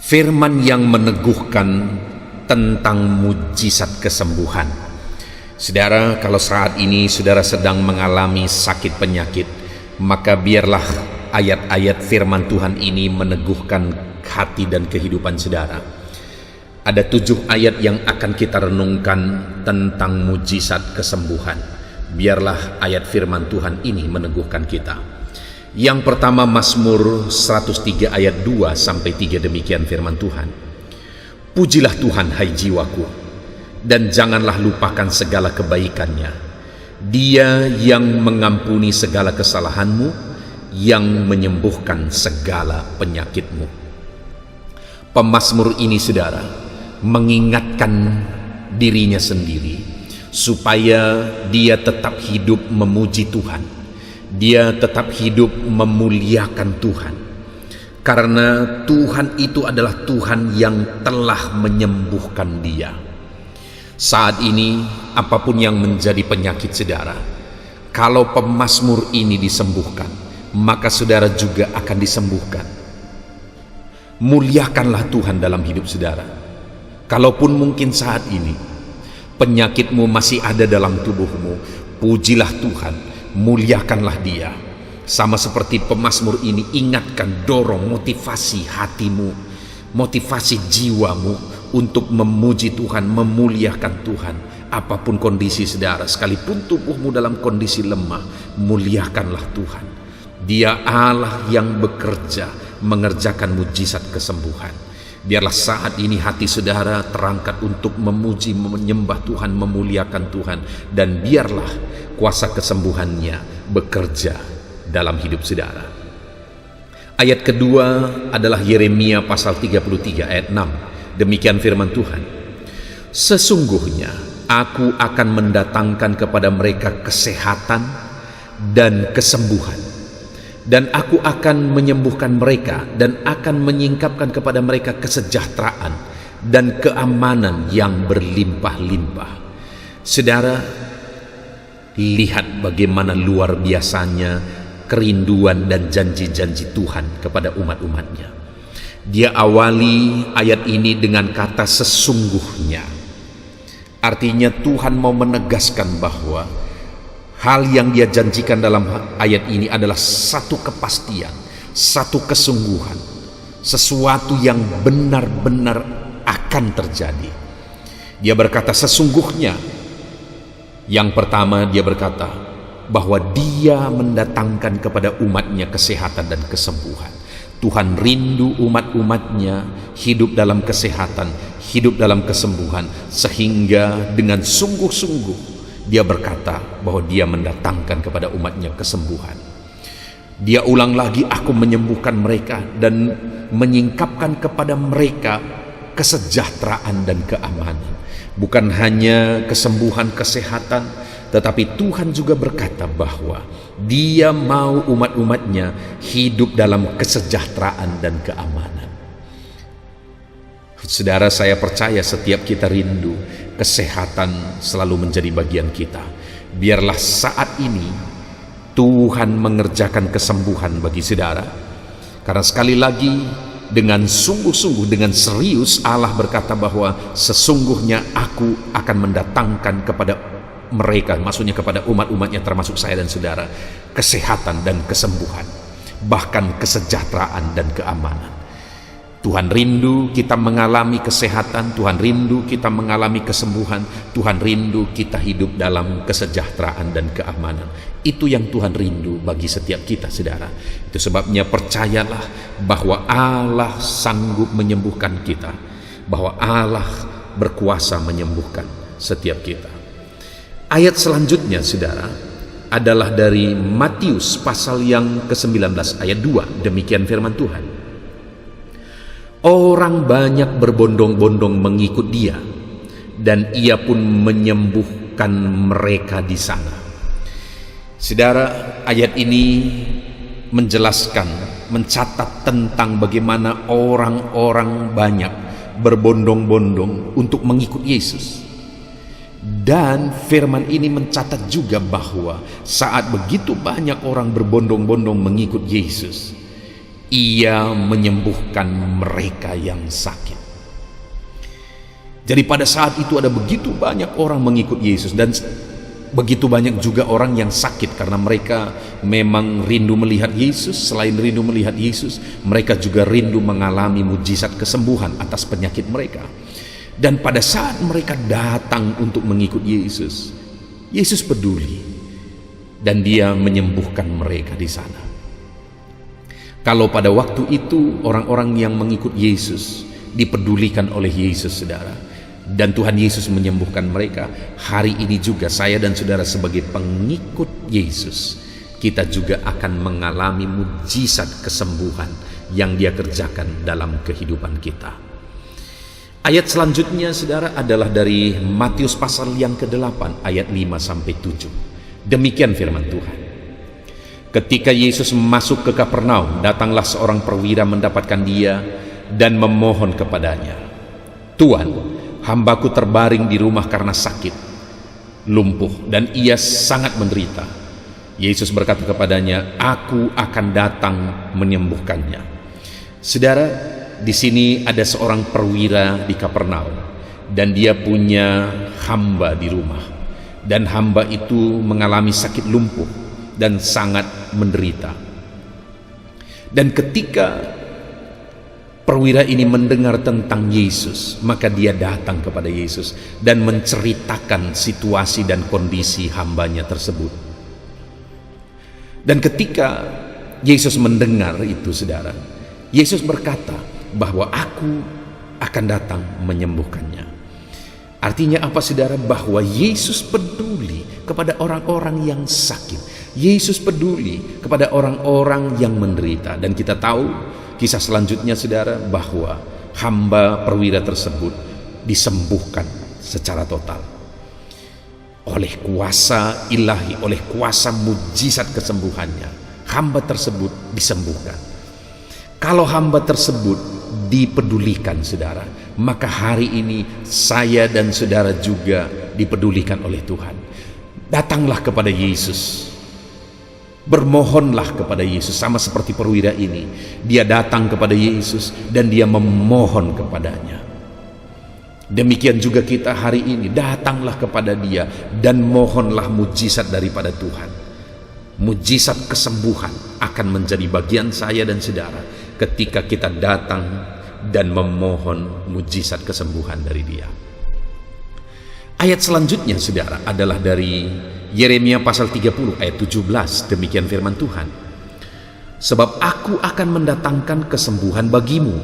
Firman yang meneguhkan tentang mujizat kesembuhan. Saudara, kalau saat ini saudara sedang mengalami sakit penyakit, maka biarlah ayat-ayat firman Tuhan ini meneguhkan hati dan kehidupan saudara. Ada 7 ayat yang akan kita renungkan tentang mujizat kesembuhan. Biarlah ayat firman Tuhan ini meneguhkan kita. Yang pertama, Mazmur 103 ayat 2-3, demikian firman Tuhan. Pujilah Tuhan hai jiwaku, dan janganlah lupakan segala kebaikannya. Dia yang mengampuni segala kesalahanmu, yang menyembuhkan segala penyakitmu. Pemazmur ini saudara mengingatkan dirinya sendiri supaya dia tetap hidup memuji Tuhan. Dia tetap hidup memuliakan Tuhan, karena Tuhan itu adalah Tuhan yang telah menyembuhkan dia. Saat ini apapun yang menjadi penyakit saudara, kalau pemazmur ini disembuhkan, maka saudara juga akan disembuhkan. Muliakanlah Tuhan dalam hidup saudara. Kalaupun mungkin saat ini penyakitmu masih ada dalam tubuhmu, pujilah Tuhan, muliakanlah Dia. Sama seperti pemazmur ini, ingatkan, dorong, motivasi hatimu, motivasi jiwamu untuk memuji Tuhan, memuliakan Tuhan. Apapun kondisi saudara, sekalipun tubuhmu dalam kondisi lemah, muliakanlah Tuhan. Dia Allah yang bekerja mengerjakan mujizat kesembuhan. Biarlah saat ini hati saudara terangkat untuk memuji, menyembah Tuhan, memuliakan Tuhan, dan biarlah kuasa kesembuhannya bekerja dalam hidup saudara. Ayat kedua adalah Yeremia pasal 33 ayat 6. Demikian firman Tuhan. Sesungguhnya aku akan mendatangkan kepada mereka kesehatan dan kesembuhan, dan aku akan menyembuhkan mereka dan akan menyingkapkan kepada mereka kesejahteraan dan keamanan yang berlimpah-limpah. Saudara, lihat bagaimana luar biasanya kerinduan dan janji-janji Tuhan kepada umat-umatnya. Dia awali ayat ini dengan kata sesungguhnya. Artinya Tuhan mau menegaskan bahwa hal yang dia janjikan dalam ayat ini adalah satu kepastian, satu kesungguhan, sesuatu yang benar-benar akan terjadi. Dia berkata sesungguhnya. Yang pertama, dia berkata bahwa dia mendatangkan kepada umatnya kesehatan dan kesembuhan. Tuhan rindu umat-umatnya hidup dalam kesehatan, hidup dalam kesembuhan, sehingga dengan sungguh-sungguh dia berkata bahwa dia mendatangkan kepada umatnya kesembuhan. Dia ulang lagi, aku menyembuhkan mereka dan menyingkapkan kepada mereka kesejahteraan dan keamanan. Bukan hanya kesembuhan, kesehatan, tetapi Tuhan juga berkata bahwa Dia mau umat-umatnya hidup dalam kesejahteraan dan keamanan. Saudara, saya percaya setiap kita rindu kesehatan selalu menjadi bagian kita. Biarlah saat ini Tuhan mengerjakan kesembuhan bagi saudara, karena sekali lagi dengan sungguh-sungguh, dengan serius Allah berkata bahwa sesungguhnya aku akan mendatangkan kepada mereka, maksudnya kepada umat-umatnya termasuk saya dan saudara, kesehatan dan kesembuhan, bahkan kesejahteraan dan keamanan. Tuhan rindu kita mengalami kesehatan, Tuhan rindu kita mengalami kesembuhan, Tuhan rindu kita hidup dalam kesejahteraan dan keamanan. Itu yang Tuhan rindu bagi setiap kita, saudara. Itu sebabnya percayalah bahwa Allah sanggup menyembuhkan kita, bahwa Allah berkuasa menyembuhkan setiap kita. Ayat selanjutnya, saudara, adalah dari Matius pasal yang ke-19 ayat 2. Demikian firman Tuhan. Orang banyak berbondong-bondong mengikut Dia, dan Ia pun menyembuhkan mereka di sana. Saudara, ayat ini menjelaskan, mencatat tentang bagaimana orang-orang banyak berbondong-bondong untuk mengikut Yesus. Dan firman ini mencatat juga bahwa saat begitu banyak orang berbondong-bondong mengikut Yesus, Ia menyembuhkan mereka yang sakit. Jadi pada saat itu ada begitu banyak orang mengikut Yesus, dan begitu banyak juga orang yang sakit karena mereka memang rindu melihat Yesus. Selain rindu melihat Yesus, mereka juga rindu mengalami mujizat kesembuhan atas penyakit mereka. Dan pada saat mereka datang untuk mengikut Yesus, Yesus peduli dan Dia menyembuhkan mereka di sana. Kalau pada waktu itu orang-orang yang mengikut Yesus dipedulikan oleh Yesus, saudara, dan Tuhan Yesus menyembuhkan mereka, hari ini juga saya dan saudara sebagai pengikut Yesus, kita juga akan mengalami mujizat kesembuhan yang Dia kerjakan dalam kehidupan kita. Ayat selanjutnya, saudara, adalah dari Matius pasal yang ke-8 ayat 5-7. Demikian firman Tuhan. Ketika Yesus masuk ke Kapernaum, datanglah seorang perwira mendapatkan Dia dan memohon kepadanya, "Tuan, hambaku terbaring di rumah karena sakit, lumpuh, dan ia sangat menderita." Yesus berkata kepadanya, "Aku akan datang menyembuhkannya." Saudara, di sini ada seorang perwira di Kapernaum, dan dia punya hamba di rumah, dan hamba itu mengalami sakit lumpuh dan sangat menderita. Dan ketika perwira ini mendengar tentang Yesus, maka dia datang kepada Yesus dan menceritakan situasi dan kondisi hambanya tersebut. Dan ketika Yesus mendengar itu, saudara, Yesus berkata bahwa aku akan datang menyembuhkannya. Artinya apa, saudara? Bahwa Yesus peduli kepada orang-orang yang sakit. Yesus peduli kepada orang-orang yang menderita. Dan kita tahu kisah selanjutnya, saudara, bahwa hamba perwira tersebut disembuhkan secara total oleh kuasa ilahi, oleh kuasa mujizat kesembuhannya. Hamba tersebut disembuhkan. Kalau hamba tersebut dipedulikan, saudara, maka hari ini saya dan saudara juga dipedulikan oleh Tuhan. Datanglah kepada Yesus, bermohonlah kepada Yesus, sama seperti perwira ini. Dia datang kepada Yesus dan dia memohon kepadanya. Demikian juga kita hari ini, datanglah kepada Dia dan mohonlah mujizat daripada Tuhan. Mujizat kesembuhan akan menjadi bagian saya dan saudara ketika kita datang dan memohon mujizat kesembuhan dari Dia. Ayat selanjutnya, saudara, adalah dari Yeremia pasal 30 ayat 17. Demikian firman Tuhan. "Sebab aku akan mendatangkan kesembuhan bagimu,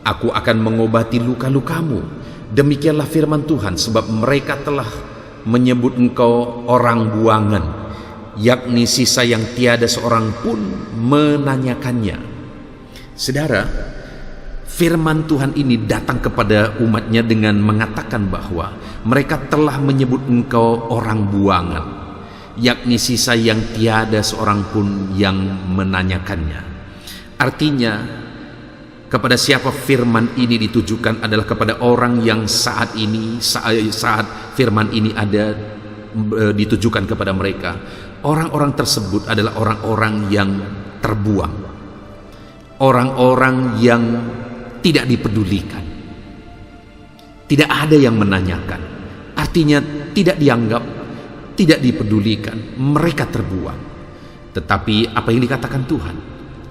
aku akan mengobati luka-lukamu. Demikianlah firman Tuhan, sebab mereka telah menyebut engkau orang buangan, yakni sisa yang tiada seorang pun menanyakannya." Saudara, firman Tuhan ini datang kepada umatnya dengan mengatakan bahwa mereka telah menyebut engkau orang buangan, yakni sisa yang tiada seorang pun yang menanyakannya. Artinya, kepada siapa firman ini ditujukan adalah kepada orang yang saat firman ini ada ditujukan kepada mereka. Orang-orang tersebut adalah orang-orang yang terbuang, orang-orang yang tidak dipedulikan, tidak ada yang menanyakan. Artinya tidak dianggap, tidak dipedulikan, mereka terbuang. Tetapi apa yang dikatakan Tuhan?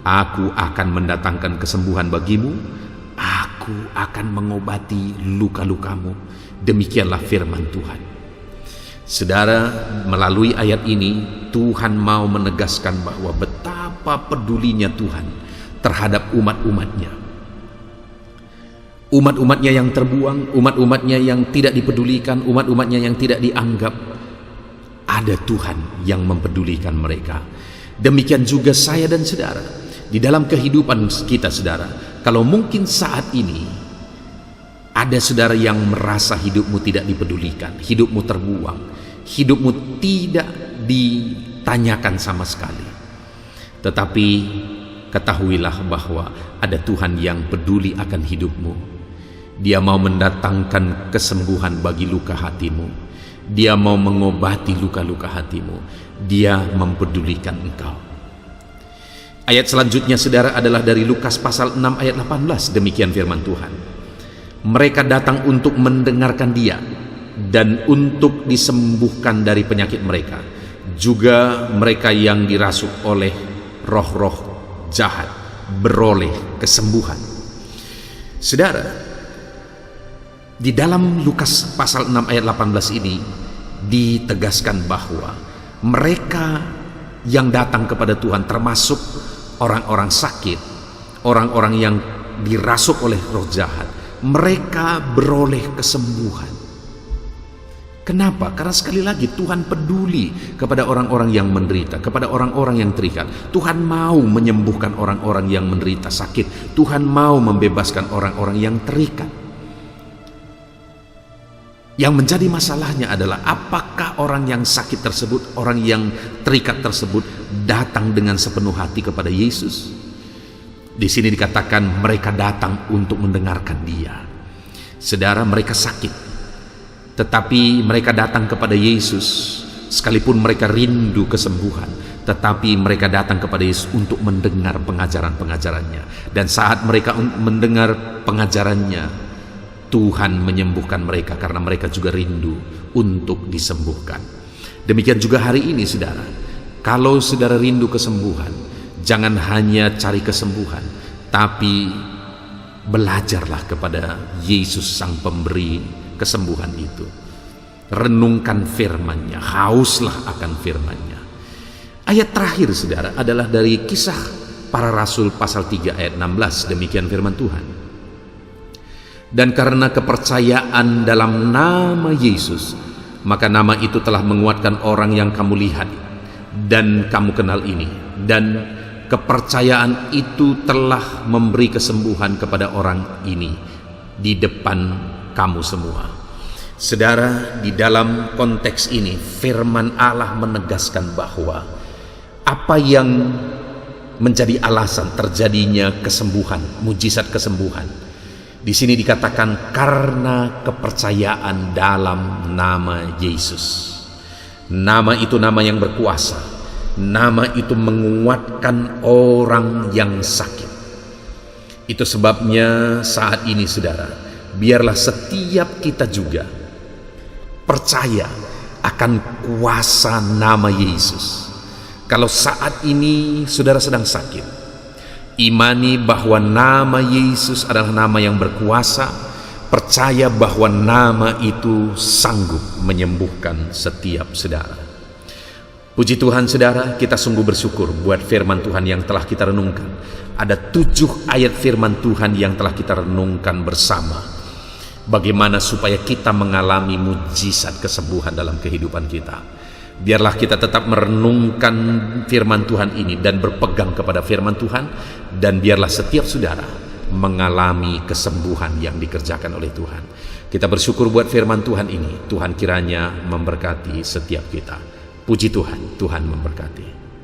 Aku akan mendatangkan kesembuhan bagimu, aku akan mengobati luka-lukamu. Demikianlah firman Tuhan. Saudara, melalui ayat ini Tuhan mau menegaskan bahwa betapa pedulinya Tuhan terhadap umat-umatnya. Umat-umatnya yang terbuang, umat-umatnya yang tidak dipedulikan, umat-umatnya yang tidak dianggap. Ada Tuhan yang mempedulikan mereka. Demikian juga saya dan saudara. Di dalam kehidupan kita, saudara, kalau mungkin saat ini ada saudara yang merasa hidupmu tidak dipedulikan, hidupmu terbuang, hidupmu tidak ditanyakan sama sekali, tetapi ketahuilah bahwa ada Tuhan yang peduli akan hidupmu. Dia mau mendatangkan kesembuhan bagi luka hatimu. Dia mau mengobati luka-luka hatimu. Dia mempedulikan engkau. Ayat selanjutnya saudara adalah dari Lukas pasal 6 ayat 18. Demikian firman Tuhan. Mereka datang untuk mendengarkan dia dan untuk disembuhkan dari penyakit mereka. Juga mereka yang dirasuk oleh roh-roh jahat beroleh kesembuhan. Saudara, di dalam Lukas pasal 6 ayat 18 ini ditegaskan bahwa mereka yang datang kepada Tuhan termasuk orang-orang sakit, orang-orang yang dirasuk oleh roh jahat, mereka beroleh kesembuhan. Kenapa? Karena sekali lagi Tuhan peduli kepada orang-orang yang menderita, kepada orang-orang yang terikat. Tuhan mau menyembuhkan orang-orang yang menderita sakit. Tuhan mau membebaskan orang-orang yang terikat. Yang menjadi masalahnya adalah apakah orang yang sakit tersebut, orang yang terikat tersebut datang dengan sepenuh hati kepada Yesus. Di sini dikatakan mereka datang untuk mendengarkan dia. Saudara, mereka sakit, tetapi mereka datang kepada Yesus. Sekalipun mereka rindu kesembuhan, tetapi mereka datang kepada Yesus untuk mendengar pengajaran-pengajarannya. Dan saat mereka mendengar pengajarannya, Tuhan menyembuhkan mereka karena mereka juga rindu untuk disembuhkan. Demikian juga hari ini saudara. Kalau saudara rindu kesembuhan, jangan hanya cari kesembuhan, tapi belajarlah kepada Yesus sang pemberi kesembuhan itu. Renungkan firman-Nya, hauslah akan firman-Nya. Ayat terakhir saudara adalah dari Kisah Para Rasul pasal 3 ayat 16. Demikian firman Tuhan. Dan karena kepercayaan dalam nama Yesus, maka nama itu telah menguatkan orang yang kamu lihat dan kamu kenal ini. Dan kepercayaan itu telah memberi kesembuhan kepada orang ini di depan kamu semua. Saudara, di dalam konteks ini firman Allah menegaskan bahwa apa yang menjadi alasan terjadinya kesembuhan, mujizat kesembuhan, di sini dikatakan karena kepercayaan dalam nama Yesus. Nama itu nama yang berkuasa. Nama itu menguatkan orang yang sakit. Itu sebabnya saat ini saudara, biarlah setiap kita juga percaya akan kuasa nama Yesus. Kalau saat ini saudara sedang sakit, imani bahwa nama Yesus adalah nama yang berkuasa. Percaya bahwa nama itu sanggup menyembuhkan setiap saudara. Puji Tuhan saudara, kita sungguh bersyukur buat firman Tuhan yang telah kita renungkan. Ada 7 ayat firman Tuhan yang telah kita renungkan bersama. Bagaimana supaya kita mengalami mujizat kesembuhan dalam kehidupan kita. Biarlah kita tetap merenungkan firman Tuhan ini dan berpegang kepada firman Tuhan. Dan biarlah setiap saudara mengalami kesembuhan yang dikerjakan oleh Tuhan. Kita bersyukur buat firman Tuhan ini. Tuhan kiranya memberkati setiap kita. Puji Tuhan, Tuhan memberkati.